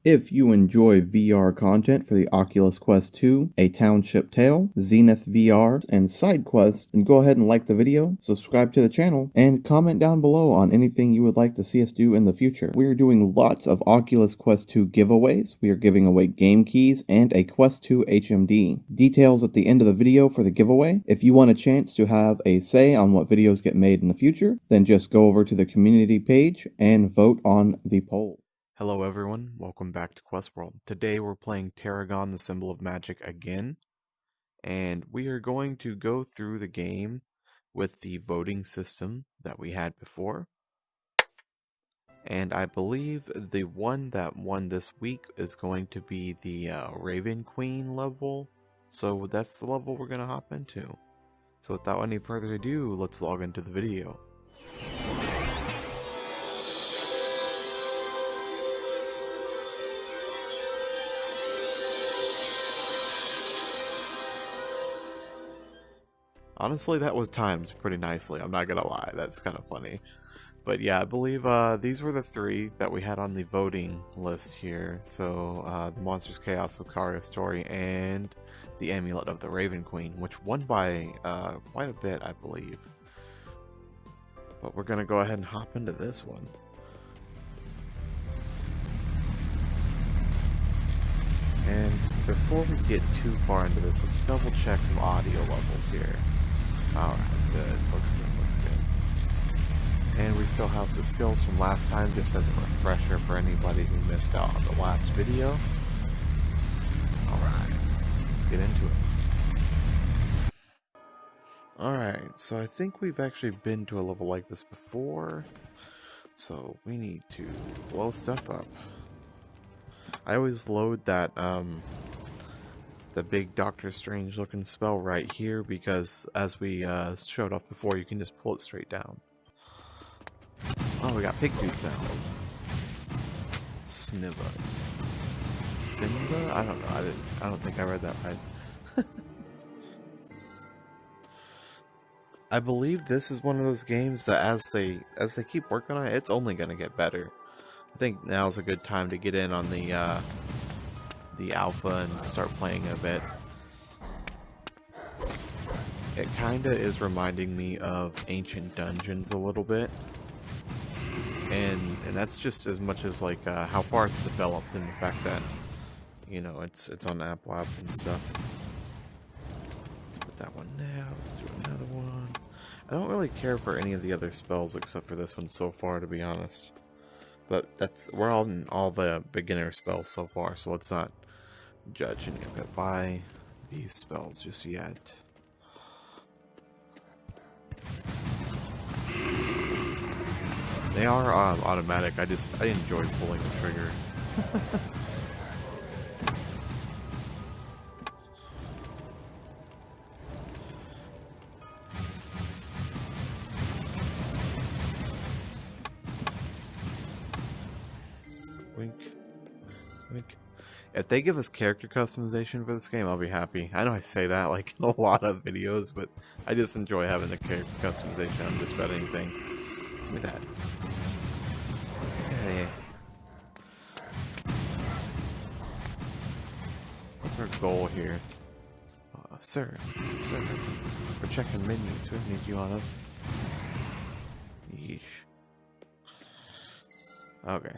If you enjoy VR content for the Oculus Quest 2, A Township Tale, Zenith VR, and side quests, then go ahead and like the video, subscribe to the channel, and comment down below on anything you would like to see us do in the future. We are doing lots of Oculus Quest 2 giveaways. We are giving away game keys and a Quest 2 HMD. Details at the end of the video for the giveaway. If you want a chance to have a say on what videos get made in the future, then just go over to the community page and vote on the poll. Hello everyone, welcome back to Quest World. Today we're playing Terragon, the Symbol of Magic again, and we are going to go through the game with the voting system that we had before. And I believe the one that won this week is going to be the Raven Queen level, so that's the level we're going to hop into. So without any further ado, let's log into the video. Honestly, that was timed pretty nicely, I'm not gonna lie, that's kind of funny. But yeah, I believe these were the three that we had on the voting list here. So, the Monsters Chaos Lucaria story and the Amulet of the Raven Queen, which won by quite a bit, I believe. But we're gonna go ahead and hop into this one. And before we get too far into this, let's double check some audio levels here. Alright, good. Looks good, looks good. And we still have the skills from last time, just as a refresher for anybody who missed out on the last video. Alright, let's get into it. Alright, so I think we've actually been to a level like this before. So we need to blow stuff up. I always load that, the big Doctor Strange looking spell right here because as we showed off before, you can just pull it straight down. Oh, we got pig dudes out. Snivas. Finva? I don't know. I don't think I read that right. I believe this is one of those games that as they keep working on it, it's only gonna get better. I think now's a good time to get in on the alpha and start playing a bit. It kinda is reminding me of Ancient Dungeons a little bit, and that's just as much as like how far it's developed and the fact that, you know, it's on App Lab and stuff. Let's put that one now. Let's do another one. I don't really care for any of the other spells except for this one so far, to be honest. But we're all in all the beginner spells so far, so let's not judge any of it by these spells just yet. They are automatic. I enjoy pulling the trigger. Wink, wink. If they give us character customization for this game, I'll be happy. I know I say that like in a lot of videos, but I just enjoy having the character customization on just about anything. Look at that. Hey. What's our goal here? Sir, we're checking menus. We need you on us. Yeesh. Okay.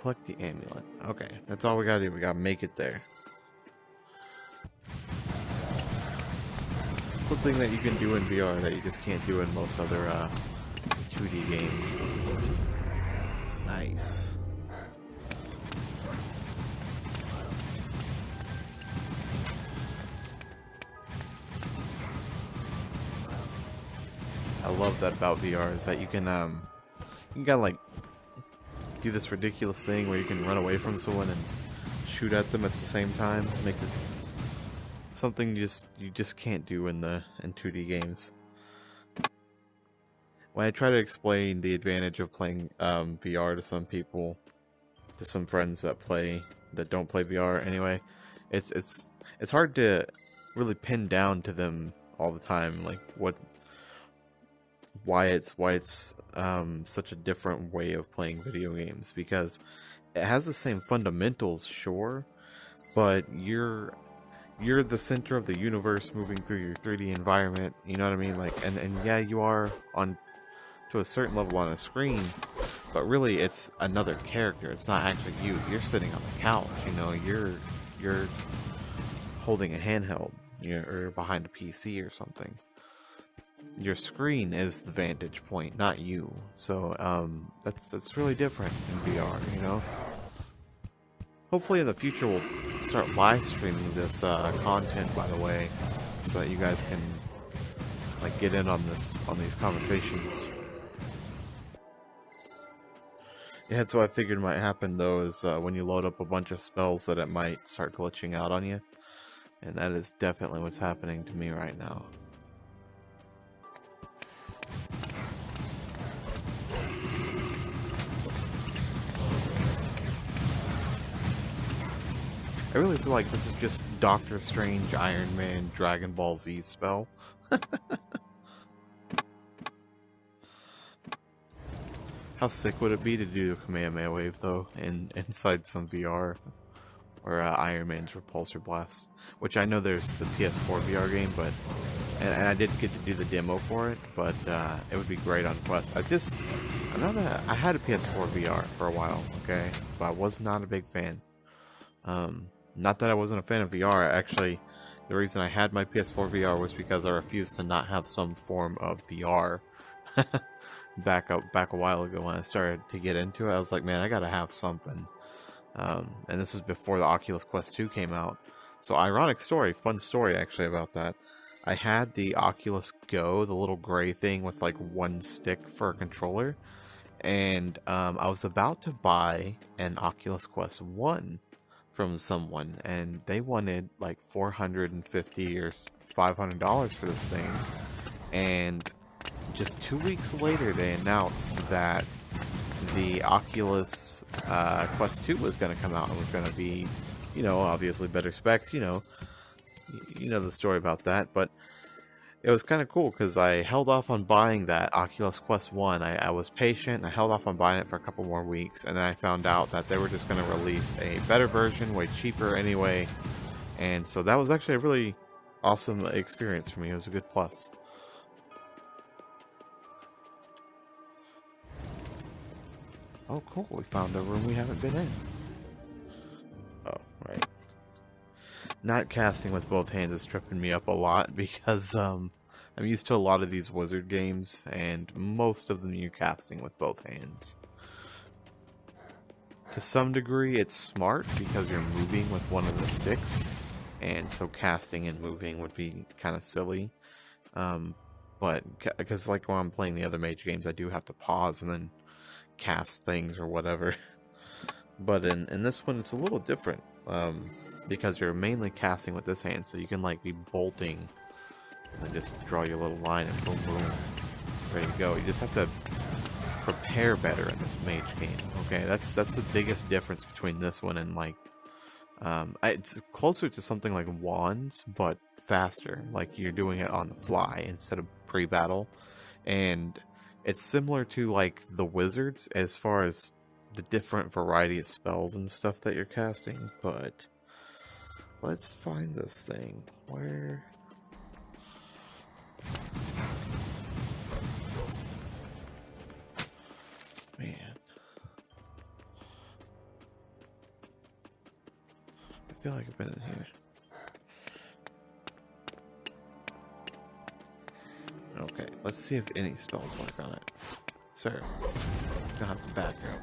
Collect the amulet. Okay, that's all we gotta do. We gotta make it there. Something that you can do in VR that you just can't do in most other 2D games. Nice. I love that about VR is that you can kind of like do this ridiculous thing where you can run away from someone and shoot at them at the same time. Makes it something you just can't do in 2D games. When I try to explain the advantage of playing VR to some people, to some friends that don't play VR anyway, it's hard to really pin down to them all the time like why it's such a different way of playing video games, because it has the same fundamentals, sure, but you're the center of the universe moving through your 3D environment, you know what I mean? Like, and yeah, you are on to a certain level on a screen, but really it's another character. It's not actually you. You're sitting on the couch, you know, you're holding a handheld, or behind a PC or something. Your screen is the vantage point, not you. So that's really different in VR, you know. Hopefully in the future we'll start live streaming this content, by the way, so that you guys can like get in on these conversations. Yeah, that's what I figured might happen though, is when you load up a bunch of spells that it might start glitching out on you, and that is definitely what's happening to me right now. I really feel like this is just Doctor Strange, Iron Man, Dragon Ball Z spell. How sick would it be to do a Kamehameha Wave though, inside some VR, or Iron Man's Repulsor Blast, which I know there's the PS4 VR game, but and I did get to do the demo for it, but it would be great on Quest. I had a PS4 VR for a while, okay, but I was not a big fan. Not that I wasn't a fan of VR. Actually, the reason I had my PS4 VR was because I refused to not have some form of VR. back a while ago when I started to get into it, I was like, man, I gotta have something. And this was before the Oculus Quest 2 came out. So ironic story, fun story actually about that. I had the Oculus Go, the little gray thing with like one stick for a controller, and I was about to buy an Oculus Quest 1 from someone, and they wanted like $450 or $500 for this thing, and just 2 weeks later they announced that the Oculus Quest 2 was going to come out and was going to be, you know, obviously better specs, you know the story about that. But it was kind of cool because I held off on buying that Oculus Quest 1. I was patient, and I held off on buying it for a couple more weeks, and then I found out that they were just going to release a better version, way cheaper anyway, and so that was actually a really awesome experience for me. It was a good plus. Oh cool, we found a room we haven't been in. Oh, right. Not casting with both hands is tripping me up a lot because I'm used to a lot of these wizard games, and most of them you're casting with both hands. To some degree it's smart because you're moving with one of the sticks, and so casting and moving would be kind of silly. But because like when I'm playing the other mage games, I do have to pause and then cast things or whatever. But in this one it's a little different, because you're mainly casting with this hand, so you can like be bolting and then just draw your little line and boom boom, ready to go. You just have to prepare better in this mage game. Okay, that's the biggest difference between this one and like it's closer to something like Wands but faster, like you're doing it on the fly instead of pre-battle, and it's similar to like the wizards as far as the different variety of spells and stuff that you're casting. But let's find this thing. Where? Man. I feel like I've been in here. Okay, let's see if any spells work on it. Sir, you're gonna have to back up.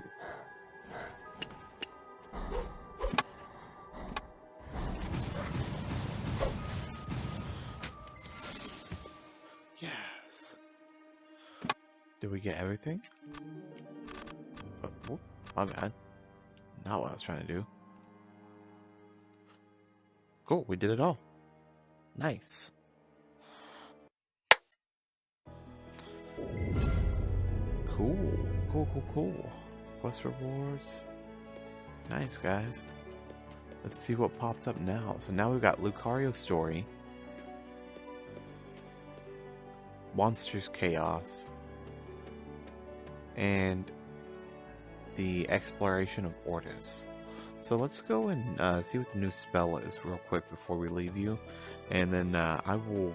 Yes. Did we get everything? Oh, my bad. Not what I was trying to do. Cool, we did it all. Nice. Cool. Quest rewards. Nice, guys. Let's see what popped up now. So now we've got Lucario's Story, Monsters Chaos, and the exploration of Ortis. So let's go and see what the new spell is real quick before we leave you, and then we'll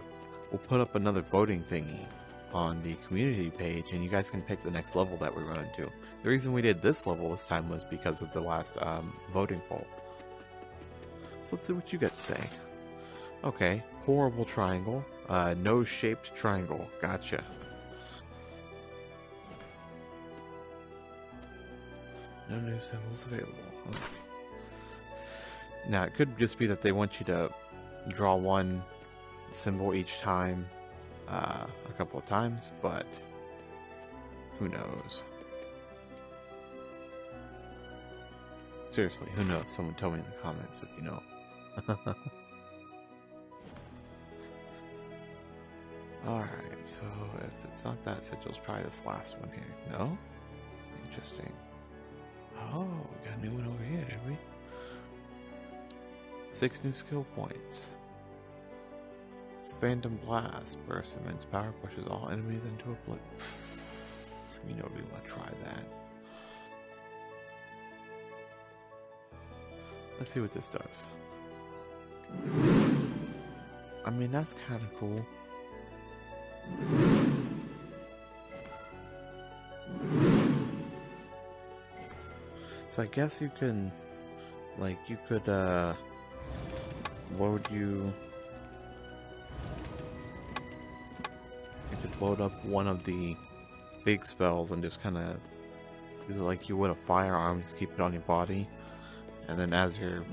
put up another voting thingy on the community page, and you guys can pick the next level that we run into. The reason we did this level this time was because of the last voting poll. So let's see what you got to say. Okay, horrible triangle, nose-shaped triangle. Gotcha. No new symbols available. Okay. Now, it could just be that they want you to draw one symbol each time, a couple of times, but who knows? Seriously, who knows? Someone tell me in the comments if you know. Alright, so if it's not that sigil, it's probably this last one here. No? Interesting. Oh, we got a new one over here, did we? 6 new skill points. It's Phantom Blast. Burst immense power, pushes all enemies into a blip. You know we want to try that. Let's see what this does. I mean, that's kind of cool. So I guess you can, like, you could, load up one of the big spells and just kind of use it like you would a firearm, just keep it on your body, and then as you're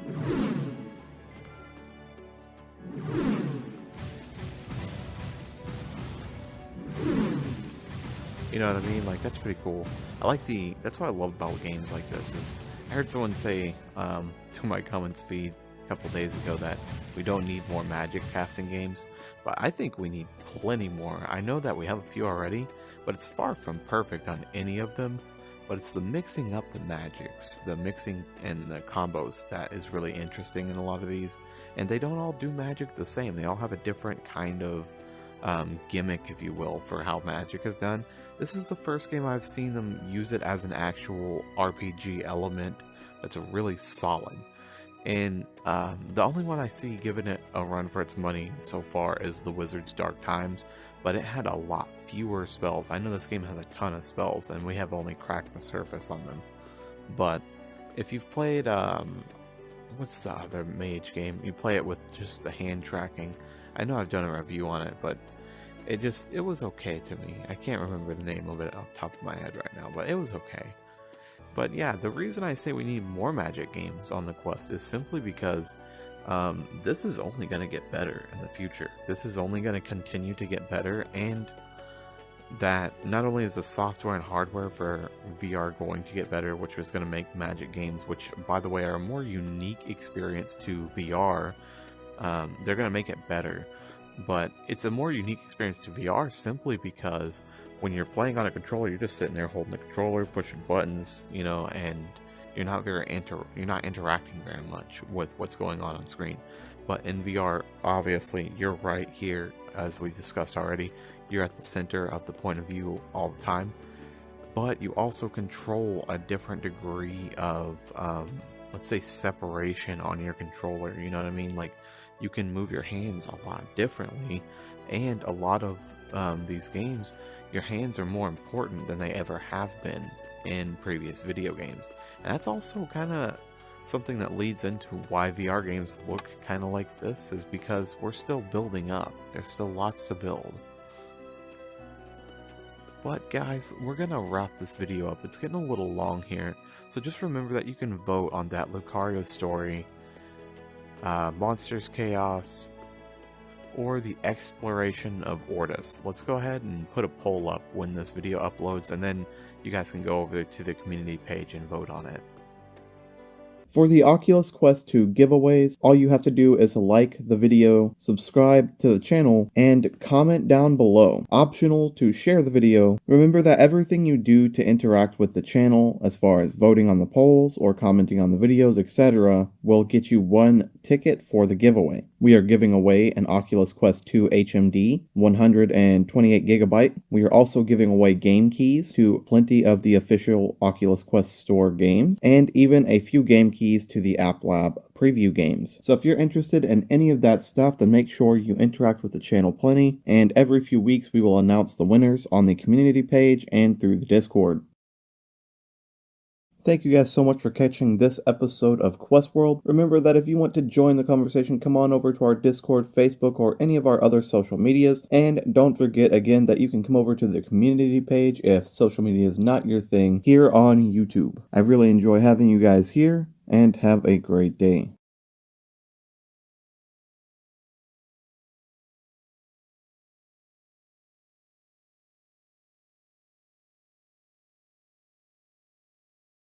you know what I mean? Like, that's pretty cool. That's what I love about games like this is, I heard someone say, to my comments feed a couple days ago that we don't need more magic casting games, but I think we need plenty more. I know that we have a few already, but it's far from perfect on any of them, but it's the mixing up the magics, the mixing and the combos that is really interesting in a lot of these, and they don't all do magic the same. They all have a different kind of gimmick, if you will, for how magic is done. This is the first game I've seen them use it as an actual RPG element that's really solid. And the only one I see giving it a run for its money so far is the Wizard's Dark Times, but it had a lot fewer spells. I know this game has a ton of spells, and we have only cracked the surface on them. But if you've played, what's the other mage game? You play it with just the hand tracking. I know I've done a review on it, but it was okay to me. I can't remember the name of it off the top of my head right now, but it was okay. But yeah, the reason I say we need more magic games on the Quest is simply because this is only going to get better in the future. This is only going to continue to get better, and that not only is the software and hardware for VR going to get better, which is going to make magic games, which by the way are a more unique experience to VR, they're going to make it better. But it's a more unique experience to VR simply because when you're playing on a controller, you're just sitting there holding the controller, pushing buttons, you know, and you're not interacting very much with what's going on screen. But in VR, obviously, you're right here, as we discussed already. You're at the center of the point of view all the time. But you also control a different degree of, let's say, separation on your controller. You know what I mean? Like, you can move your hands a lot differently, and a lot of these games, your hands are more important than they ever have been in previous video games. And that's also kind of something that leads into why VR games look kind of like this, is because we're still building up. There's still lots to build. But guys, we're gonna wrap this video up. It's getting a little long here, so just remember that you can vote on that Lucario story, Monsters Chaos, or the exploration of Ortis. Let's go ahead and put a poll up when this video uploads, and then you guys can go over to the community page and vote on it. For the Oculus Quest 2 giveaways, all you have to do is like the video, subscribe to the channel, and comment down below. Optional to share the video. Remember that everything you do to interact with the channel, as far as voting on the polls or commenting on the videos, etc., will get you one ticket for the giveaway. We are giving away an Oculus Quest 2 HMD, 128GB. We are also giving away game keys to plenty of the official Oculus Quest store games, and even a few game keys to the App Lab preview games. So if you're interested in any of that stuff, then make sure you interact with the channel plenty, and every few weeks we will announce the winners on the community page and through the Discord. Thank you guys so much for catching this episode of Quest World. Remember that if you want to join the conversation, come on over to our Discord, Facebook, or any of our other social medias. And don't forget again that you can come over to the community page if social media is not your thing here on YouTube. I really enjoy having you guys here, and have a great day.